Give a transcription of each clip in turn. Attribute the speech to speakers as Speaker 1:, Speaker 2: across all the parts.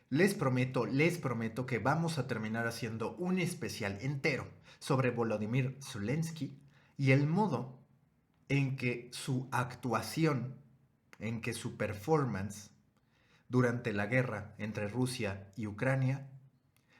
Speaker 1: les prometo que vamos a terminar haciendo un especial entero sobre Volodymyr Zelensky y el modo en que su actuación, en que su performance durante la guerra entre Rusia y Ucrania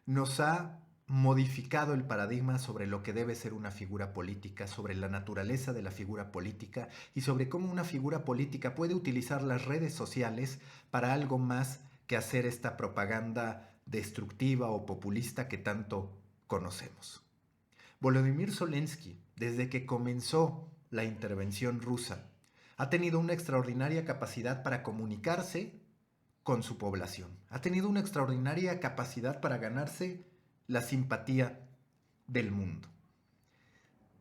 Speaker 1: nos ha modificado el paradigma sobre lo que debe ser una figura política, sobre la naturaleza de la figura política y sobre cómo una figura política puede utilizar las redes sociales para algo más que hacer esta propaganda destructiva o populista que tanto conocemos. Volodymyr Zelensky, desde que comenzó la intervención rusa, ha tenido una extraordinaria capacidad para comunicarse con su población. Ha tenido una extraordinaria capacidad para ganarse la simpatía del mundo.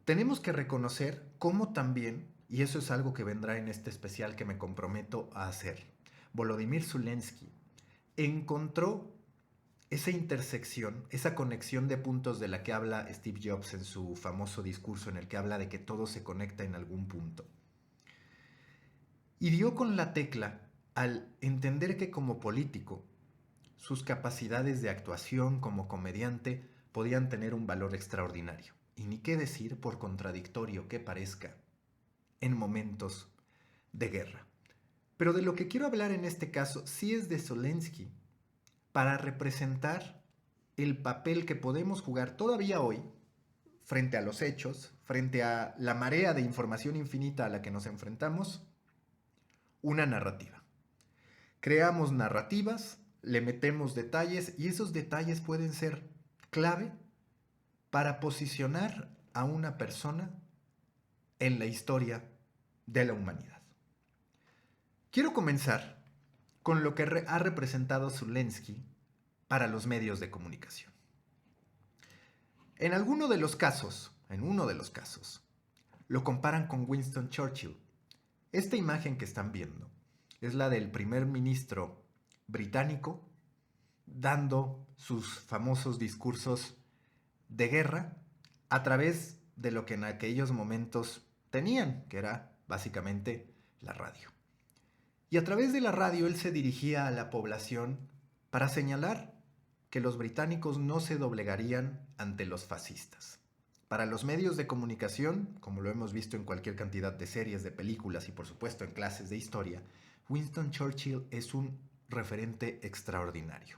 Speaker 1: Tenemos que reconocer cómo también, y eso es algo que vendrá en este especial que me comprometo a hacer, Volodymyr Zelensky encontró esa intersección, esa conexión de puntos de la que habla Steve Jobs en su famoso discurso en el que habla de que todo se conecta en algún punto. Y dio con la tecla al entender que como político, sus capacidades de actuación como comediante podían tener un valor extraordinario. Y ni qué decir, por contradictorio que parezca, en momentos de guerra. Pero de lo que quiero hablar en este caso sí es de Zelensky para representar el papel que podemos jugar todavía hoy frente a los hechos, frente a la marea de información infinita a la que nos enfrentamos, una narrativa. Creamos narrativas, le metemos detalles y esos detalles pueden ser clave para posicionar a una persona en la historia de la humanidad. Quiero comenzar con lo que ha representado Zelensky para los medios de comunicación. En uno de los casos, lo comparan con Winston Churchill. Esta imagen que están viendo es la del primer ministro británico dando sus famosos discursos de guerra a través de lo que en aquellos momentos tenían, que era básicamente la radio. Y a través de la radio él se dirigía a la población para señalar que los británicos no se doblegarían ante los fascistas. Para los medios de comunicación, como lo hemos visto en cualquier cantidad de series, de películas y por supuesto en clases de historia, Winston Churchill es un referente extraordinario.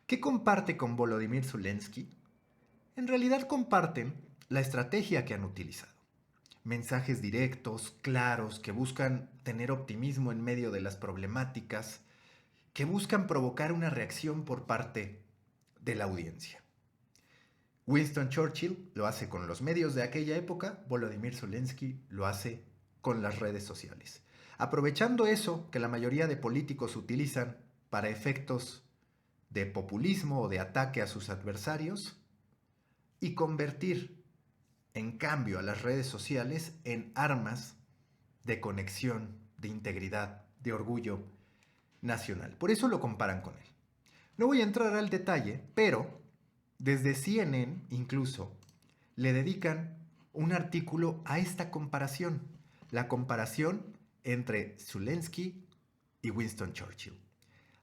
Speaker 1: ¿Qué comparte con Volodymyr Zelensky? En realidad comparten la estrategia que han utilizado. Mensajes directos, claros, que buscan tener optimismo en medio de las problemáticas, que buscan provocar una reacción por parte de la audiencia. Winston Churchill lo hace con los medios de aquella época, Volodymyr Zelensky lo hace con las redes sociales. Aprovechando eso que la mayoría de políticos utilizan para efectos de populismo o de ataque a sus adversarios y convertir en cambio a las redes sociales en armas de conexión, de integridad, de orgullo nacional. Por eso lo comparan con él. No voy a entrar al detalle, pero desde CNN incluso le dedican un artículo a esta comparación, la comparación entre Zelensky y Winston Churchill.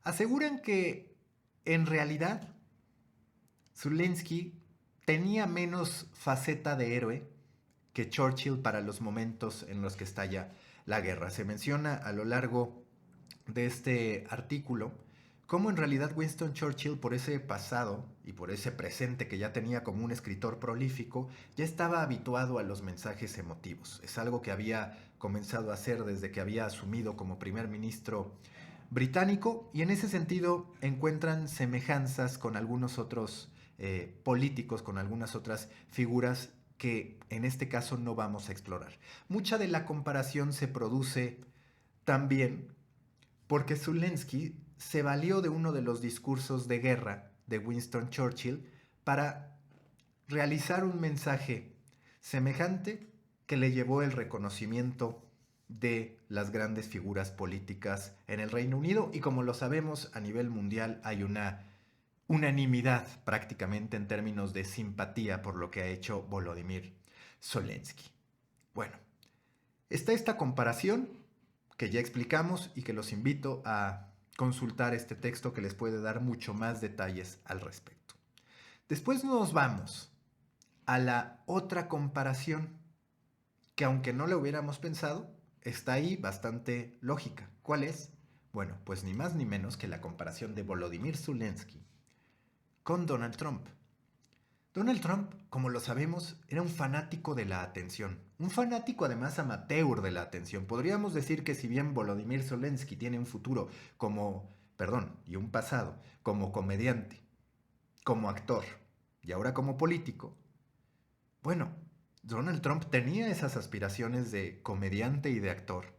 Speaker 1: Aseguran que en realidad Zelensky tenía menos faceta de héroe que Churchill para los momentos en los que estalla la guerra. Se menciona a lo largo de este artículo cómo en realidad Winston Churchill, por ese pasado y por ese presente que ya tenía como un escritor prolífico, ya estaba habituado a los mensajes emotivos. Es algo que había comenzado a hacer desde que había asumido como primer ministro británico y en ese sentido encuentran semejanzas con algunos otros políticos, con algunas otras figuras que en este caso no vamos a explorar. Mucha de la comparación se produce también porque Zelensky se valió de uno de los discursos de guerra de Winston Churchill para realizar un mensaje semejante que le llevó el reconocimiento de las grandes figuras políticas en el Reino Unido y como lo sabemos a nivel mundial hay una unanimidad prácticamente en términos de simpatía por lo que ha hecho Volodymyr Zelensky. Bueno, está esta comparación que ya explicamos y que los invito a consultar este texto que les puede dar mucho más detalles al respecto. Después nos vamos a la otra comparación, que aunque no la hubiéramos pensado, está ahí bastante lógica. ¿Cuál es? Bueno, pues ni más ni menos que la comparación de Volodymyr Zelensky con Donald Trump. Donald Trump, como lo sabemos, era un fanático de la atención, un fanático además amateur de la atención. Podríamos decir que si bien Volodymyr Zelensky tiene un futuro y un pasado como comediante, como actor y ahora como político, bueno, Donald Trump tenía esas aspiraciones de comediante y de actor,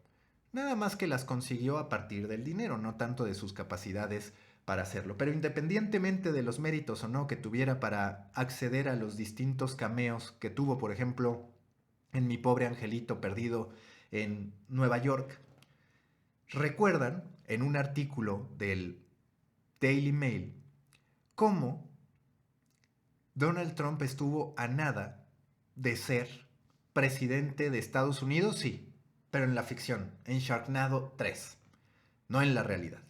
Speaker 1: nada más que las consiguió a partir del dinero, no tanto de sus capacidades para hacerlo. Pero independientemente de los méritos o no que tuviera para acceder a los distintos cameos que tuvo, por ejemplo, en Mi pobre angelito perdido en Nueva York, recuerdan en un artículo del Daily Mail cómo Donald Trump estuvo a nada de ser presidente de Estados Unidos, sí, pero en la ficción, en Sharknado 3, no en la realidad.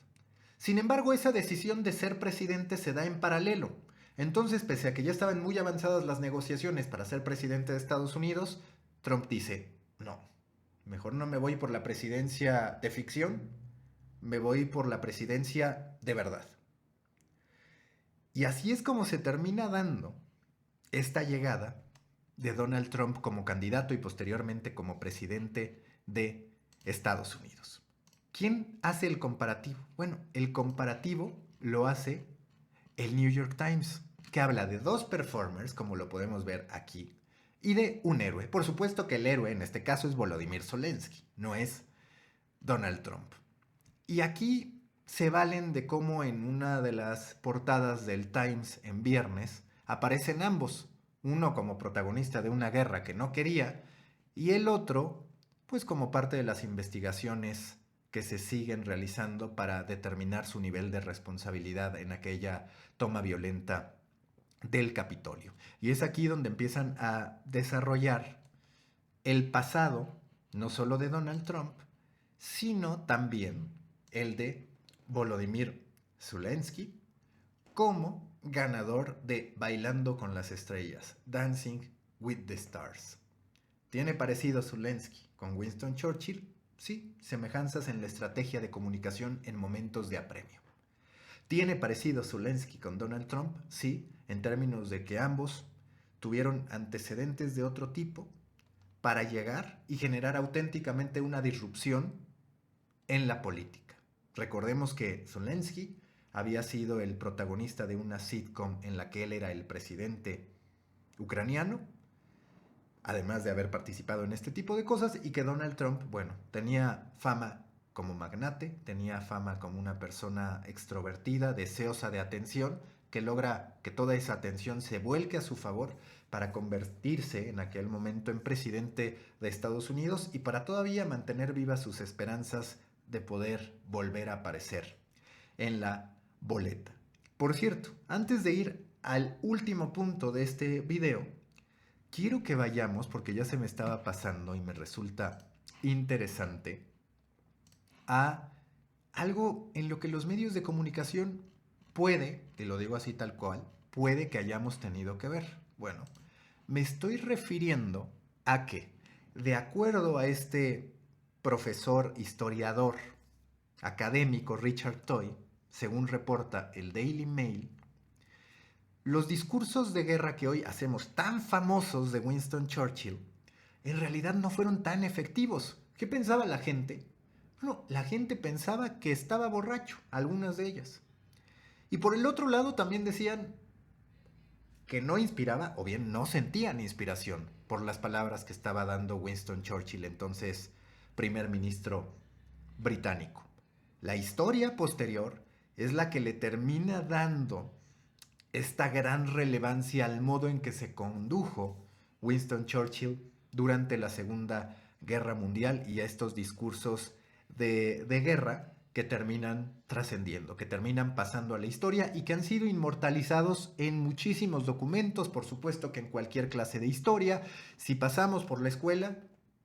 Speaker 1: Sin embargo, esa decisión de ser presidente se da en paralelo. Entonces, pese a que ya estaban muy avanzadas las negociaciones para ser presidente de Estados Unidos, Trump dice, no, mejor no me voy por la presidencia de ficción, me voy por la presidencia de verdad. Y así es como se termina dando esta llegada de Donald Trump como candidato y posteriormente como presidente de Estados Unidos. ¿Quién hace el comparativo? Bueno, el comparativo lo hace el New York Times, que habla de dos performers, como lo podemos ver aquí, y de un héroe. Por supuesto que el héroe en este caso es Volodymyr Zelensky, no es Donald Trump. Y aquí se valen de cómo en una de las portadas del Times en viernes aparecen ambos, uno como protagonista de una guerra que no quería y el otro pues como parte de las investigaciones que se siguen realizando para determinar su nivel de responsabilidad en aquella toma violenta del Capitolio. Y es aquí donde empiezan a desarrollar el pasado, no solo de Donald Trump, sino también el de Volodymyr Zelensky como ganador de Bailando con las Estrellas, Dancing with the Stars. ¿Tiene parecido Zelensky con Winston Churchill? Sí, semejanzas en la estrategia de comunicación en momentos de apremio. ¿Tiene parecido Zelensky con Donald Trump? Sí, en términos de que ambos tuvieron antecedentes de otro tipo para llegar y generar auténticamente una disrupción en la política. Recordemos que Zelensky había sido el protagonista de una sitcom en la que él era el presidente ucraniano, además de haber participado en este tipo de cosas, y que Donald Trump, bueno, tenía fama como magnate, tenía fama como una persona extrovertida, deseosa de atención, que logra que toda esa atención se vuelque a su favor para convertirse en aquel momento en presidente de Estados Unidos y para todavía mantener vivas sus esperanzas de poder volver a aparecer en la boleta. Por cierto, antes de ir al último punto de este video, quiero que vayamos, porque ya se me estaba pasando y me resulta interesante, a algo en lo que los medios de comunicación puede, te lo digo así tal cual, puede que hayamos tenido que ver. Bueno, me estoy refiriendo a que, de acuerdo a este profesor historiador académico Richard Toy, según reporta el Daily Mail, los discursos de guerra que hoy hacemos tan famosos de Winston Churchill en realidad no fueron tan efectivos. ¿Qué pensaba la gente? Bueno, la gente pensaba que estaba borracho, algunas de ellas. Y por el otro lado también decían que no inspiraba o bien no sentían inspiración por las palabras que estaba dando Winston Churchill, entonces primer ministro británico. La historia posterior es la que le termina dando esta gran relevancia al modo en que se condujo Winston Churchill durante la Segunda Guerra Mundial y a estos discursos de guerra que terminan trascendiendo, que terminan pasando a la historia y que han sido inmortalizados en muchísimos documentos, por supuesto que en cualquier clase de historia. Si pasamos por la escuela,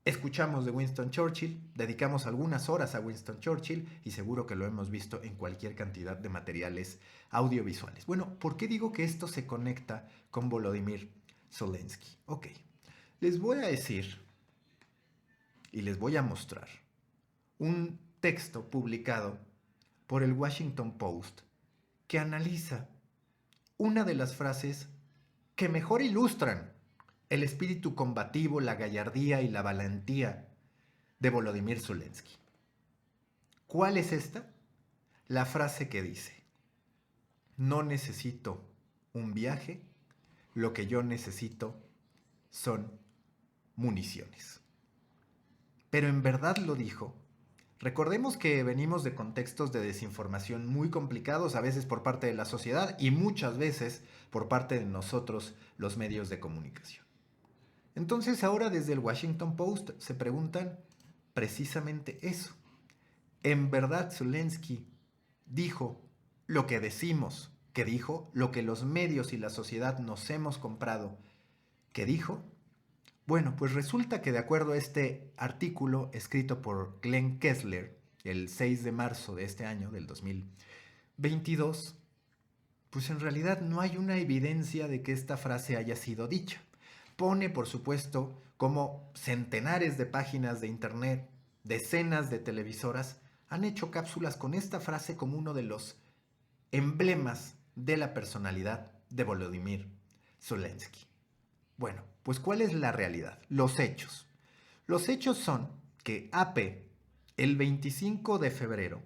Speaker 1: escuchamos de Winston Churchill, dedicamos algunas horas a Winston Churchill y seguro que lo hemos visto en cualquier cantidad de materiales audiovisuales. Bueno, ¿por qué digo que esto se conecta con Volodymyr Zelensky? Ok, les voy a decir y les voy a mostrar un texto publicado por el Washington Post que analiza una de las frases que mejor ilustran el espíritu combativo, la gallardía y la valentía de Volodymyr Zelensky. ¿Cuál es esta? La frase que dice: no necesito un viaje, lo que yo necesito son municiones. Pero en verdad lo dijo. Recordemos que venimos de contextos de desinformación muy complicados, a veces por parte de la sociedad y muchas veces por parte de nosotros, los medios de comunicación. Entonces ahora desde el Washington Post se preguntan precisamente eso. ¿En verdad Zelensky dijo lo que decimos que dijo, lo que los medios y la sociedad nos hemos comprado que dijo? Bueno, pues resulta que de acuerdo a este artículo escrito por Glenn Kessler el 6 de marzo de este año, del 2022, pues en realidad no hay una evidencia de que esta frase haya sido dicha. Pone, por supuesto, como centenares de páginas de internet, decenas de televisoras, han hecho cápsulas con esta frase como uno de los emblemas de la personalidad de Volodymyr Zelensky. Bueno, pues ¿cuál es la realidad? Los hechos. Los hechos son que AP, el 25 de febrero,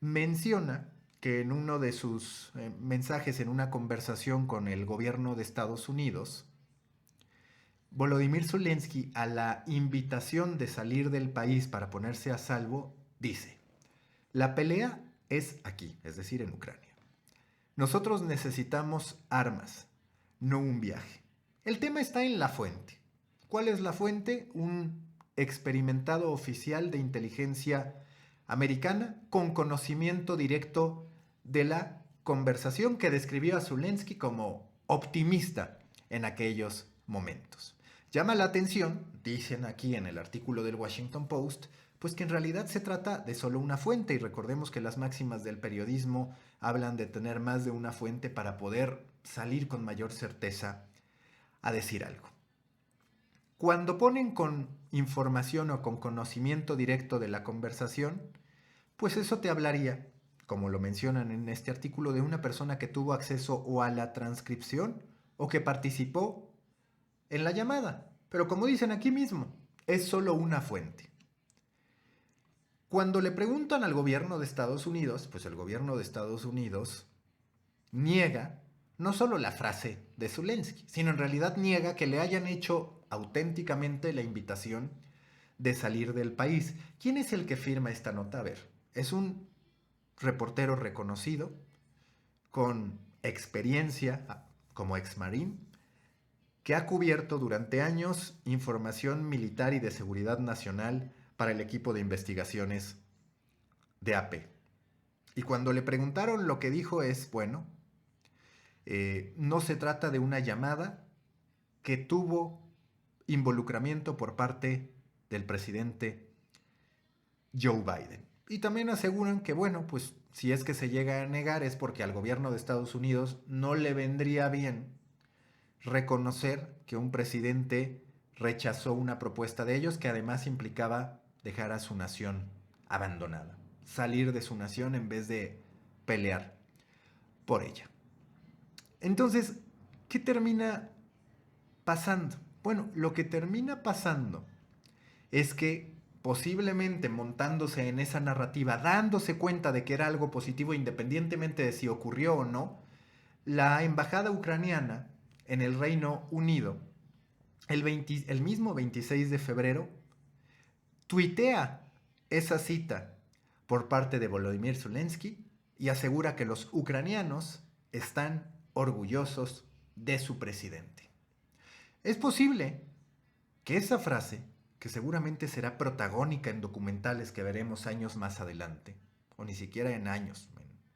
Speaker 1: menciona que en uno de sus mensajes en una conversación con el gobierno de Estados Unidos, Volodymyr Zelensky, a la invitación de salir del país para ponerse a salvo, dice: la pelea es aquí, es decir, en Ucrania. Nosotros necesitamos armas, no un viaje. El tema está en la fuente. ¿Cuál es la fuente? Un experimentado oficial de inteligencia americana con conocimiento directo de la conversación que describió a Zelensky como optimista en aquellos momentos. Llama la atención, dicen aquí en el artículo del Washington Post, pues que en realidad se trata de solo una fuente, y recordemos que las máximas del periodismo hablan de tener más de una fuente para poder salir con mayor certeza a decir algo. Cuando ponen con información o con conocimiento directo de la conversación, pues eso te hablaría, como lo mencionan en este artículo, de una persona que tuvo acceso o a la transcripción o que participó en la llamada. Pero como dicen aquí mismo, es solo una fuente. Cuando le preguntan al gobierno de Estados Unidos, pues el gobierno de Estados Unidos niega no solo la frase de Zelensky, sino en realidad niega que le hayan hecho auténticamente la invitación de salir del país. ¿Quién es el que firma esta nota? A ver, es un reportero reconocido, con experiencia como exmarín, que ha cubierto durante años información militar y de seguridad nacional para el equipo de investigaciones de AP. Y cuando le preguntaron, lo que dijo es, bueno, no se trata de una llamada que tuvo involucramiento por parte del presidente Joe Biden. Y también aseguran que, bueno, pues si es que se llega a negar es porque al gobierno de Estados Unidos no le vendría bien reconocer que un presidente rechazó una propuesta de ellos que además implicaba dejar a su nación abandonada, salir de su nación en vez de pelear por ella. Entonces, ¿qué termina pasando? Bueno, lo que termina pasando es que posiblemente montándose en esa narrativa, dándose cuenta de que era algo positivo independientemente de si ocurrió o no, la embajada ucraniana en el Reino Unido, el mismo 26 de febrero, tuitea esa cita por parte de Volodymyr Zelensky y asegura que los ucranianos están orgullosos de su presidente. Es posible que esa frase, que seguramente será protagónica en documentales que veremos años más adelante, o ni siquiera en años,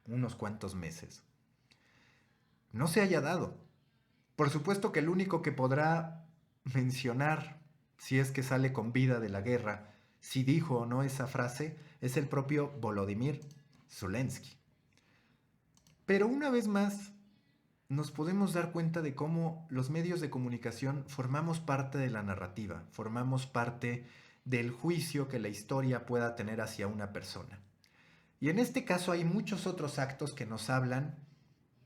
Speaker 1: en unos cuantos meses, no se haya dado. Por supuesto que el único que podrá mencionar si es que sale con vida de la guerra, si dijo o no esa frase, es el propio Volodymyr Zelensky. Pero una vez más, nos podemos dar cuenta de cómo los medios de comunicación formamos parte de la narrativa, formamos parte del juicio que la historia pueda tener hacia una persona. Y en este caso hay muchos otros actos que nos hablan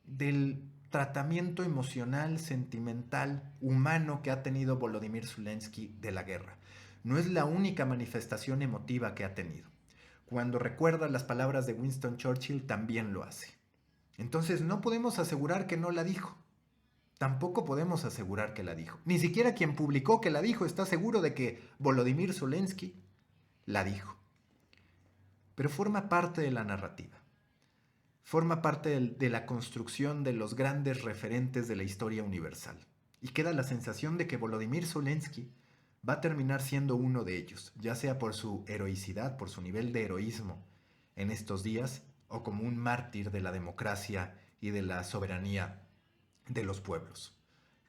Speaker 1: del tratamiento emocional, sentimental, humano que ha tenido Volodymyr Zelensky de la guerra. No es la única manifestación emotiva que ha tenido. Cuando recuerda las palabras de Winston Churchill, también lo hace. Entonces no podemos asegurar que no la dijo. Tampoco podemos asegurar que la dijo. Ni siquiera quien publicó que la dijo está seguro de que Volodymyr Zelensky la dijo. Pero forma parte de la narrativa. Forma parte de la construcción de los grandes referentes de la historia universal. Y queda la sensación de que Volodymyr Zelensky va a terminar siendo uno de ellos, ya sea por su heroicidad, por su nivel de heroísmo en estos días, o como un mártir de la democracia y de la soberanía de los pueblos.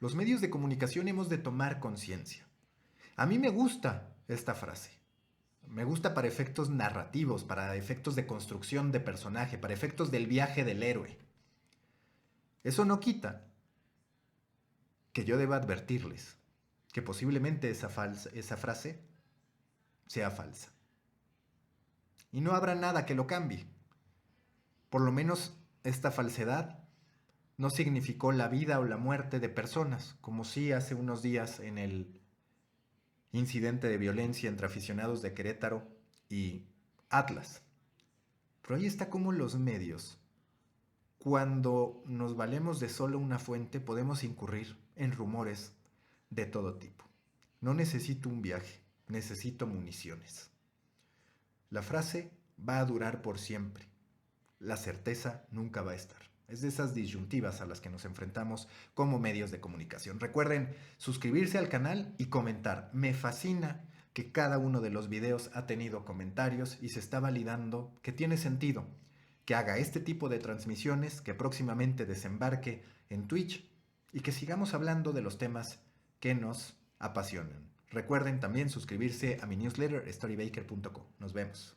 Speaker 1: Los medios de comunicación hemos de tomar conciencia. A mí me gusta esta frase. Me gusta para efectos narrativos, para efectos de construcción de personaje, para efectos del viaje del héroe. Eso no quita que yo deba advertirles que posiblemente esa frase sea falsa. Y no habrá nada que lo cambie. Por lo menos esta falsedad no significó la vida o la muerte de personas, como sí hace unos días en el incidente de violencia entre aficionados de Querétaro y Atlas. Pero ahí está como los medios, cuando nos valemos de solo una fuente, podemos incurrir en rumores de todo tipo. No necesito un viaje, necesito municiones. La frase va a durar por siempre. La certeza nunca va a estar. Es de esas disyuntivas a las que nos enfrentamos como medios de comunicación. Recuerden suscribirse al canal y comentar. Me fascina que cada uno de los videos ha tenido comentarios y se está validando que tiene sentido que haga este tipo de transmisiones, que próximamente desembarque en Twitch y que sigamos hablando de los temas que nos apasionan. Recuerden también suscribirse a mi newsletter storybaker.co. Nos vemos.